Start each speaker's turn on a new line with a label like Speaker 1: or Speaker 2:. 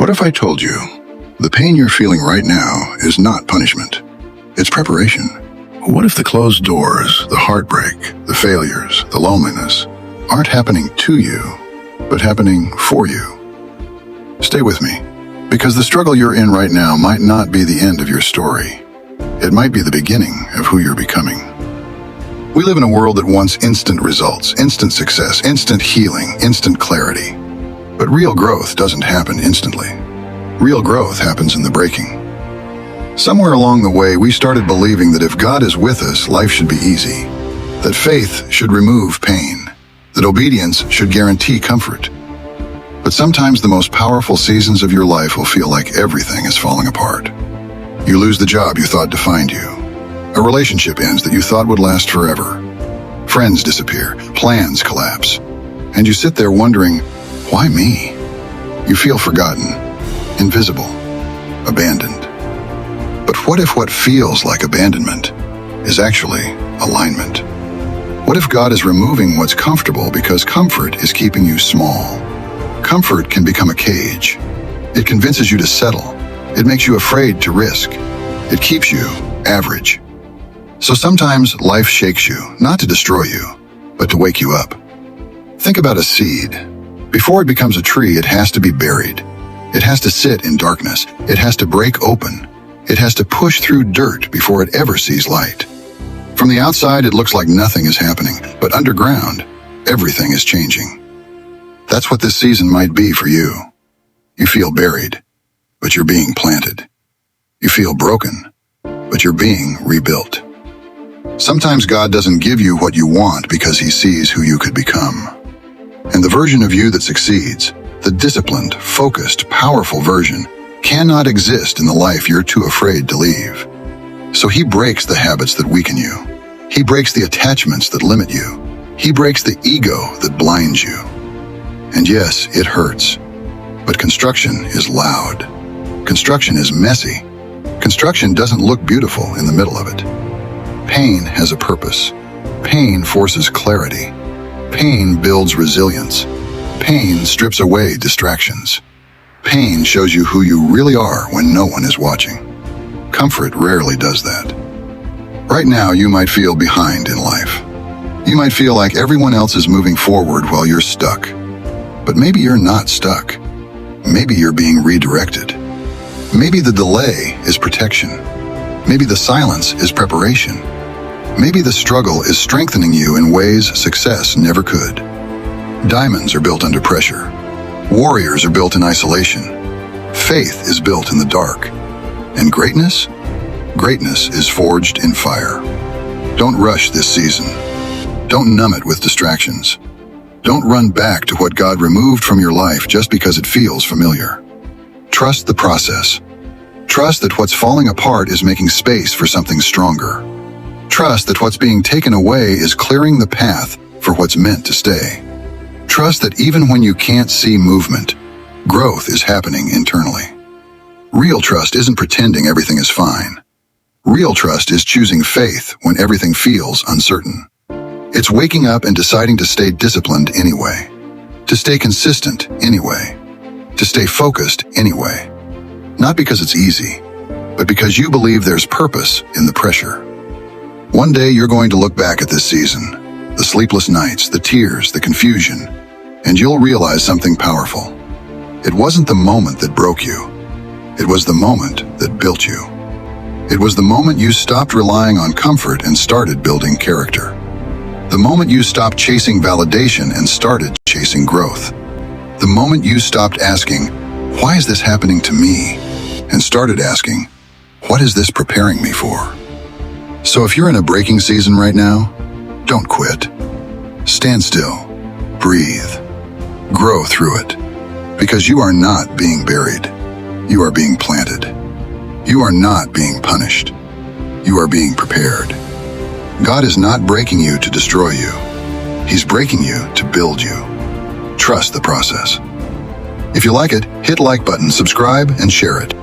Speaker 1: What if I told you the pain you're feeling right now is not punishment? It's preparation. What if the closed doors, the heartbreak, the failures, the loneliness aren't happening to you, but happening for you? Stay with me, because the struggle you're in right now might not be the end of your story. It might be the beginning of who you're becoming. We live in a world that wants instant results, instant success, instant healing, instant clarity. But real growth doesn't happen instantly. Real growth happens in the breaking. Somewhere along the way, we started believing that if God is with us, life should be easy, that faith should remove pain, that obedience should guarantee comfort. But sometimes the most powerful seasons of your life will feel like everything is falling apart. You lose the job you thought defined you. A relationship ends that you thought would last forever. Friends disappear, plans collapse, and you sit there wondering, why me? You feel forgotten, invisible, abandoned. But what if what feels like abandonment is actually alignment? What if God is removing what's comfortable because comfort is keeping you small? Comfort can become a cage. It convinces you to settle. It makes you afraid to risk. It keeps you average. So sometimes life shakes you, not to destroy you, but to wake you up. Think about a seed. Before it becomes a tree, it has to be buried. It has to sit in darkness. It has to break open. It has to push through dirt before it ever sees light. From the outside, it looks like nothing is happening, but underground, everything is changing. That's what this season might be for you. You feel buried, but you're being planted. You feel broken, but you're being rebuilt. Sometimes God doesn't give you what you want because He sees who you could become. And the version of you that succeeds, the disciplined, focused, powerful version, cannot exist in the life you're too afraid to leave. So He breaks the habits that weaken you. He breaks the attachments that limit you. He breaks the ego that blinds you. And yes, it hurts. But construction is loud. Construction is messy. Construction doesn't look beautiful in the middle of it. Pain has a purpose. Pain forces clarity. Pain builds resilience. Pain strips away distractions. Pain shows you who you really are when no one is watching. Comfort rarely does that. Right now, you might feel behind in life. You might feel like everyone else is moving forward while you're stuck. But maybe you're not stuck. Maybe you're being redirected. Maybe the delay is protection. Maybe the silence is preparation. Maybe the struggle is strengthening you in ways success never could. Diamonds are built under pressure. Warriors are built in isolation. Faith is built in the dark. And greatness? Greatness is forged in fire. Don't rush this season. Don't numb it with distractions. Don't run back to what God removed from your life just because it feels familiar. Trust the process. Trust that what's falling apart is making space for something stronger. Trust that what's being taken away is clearing the path for what's meant to stay. Trust that even when you can't see movement, growth is happening internally. Real trust isn't pretending everything is fine. Real trust is choosing faith when everything feels uncertain. It's waking up and deciding to stay disciplined anyway, to stay consistent anyway, to stay focused anyway. Not because it's easy, but because you believe there's purpose in the pressure. One day you're going to look back at this season, the sleepless nights, the tears, the confusion, and you'll realize something powerful. It wasn't the moment that broke you. It was the moment that built you. It was the moment you stopped relying on comfort and started building character. The moment you stopped chasing validation and started chasing growth. The moment you stopped asking, why is this happening to me? And started asking, what is this preparing me for? So if you're in a breaking season right now, don't quit. Stand still, breathe, grow through it. Because you are not being buried. You are being planted. You are not being punished. You are being prepared. God is not breaking you to destroy you. He's breaking you to build you. Trust the process. If you like it, hit like button, subscribe, and share it.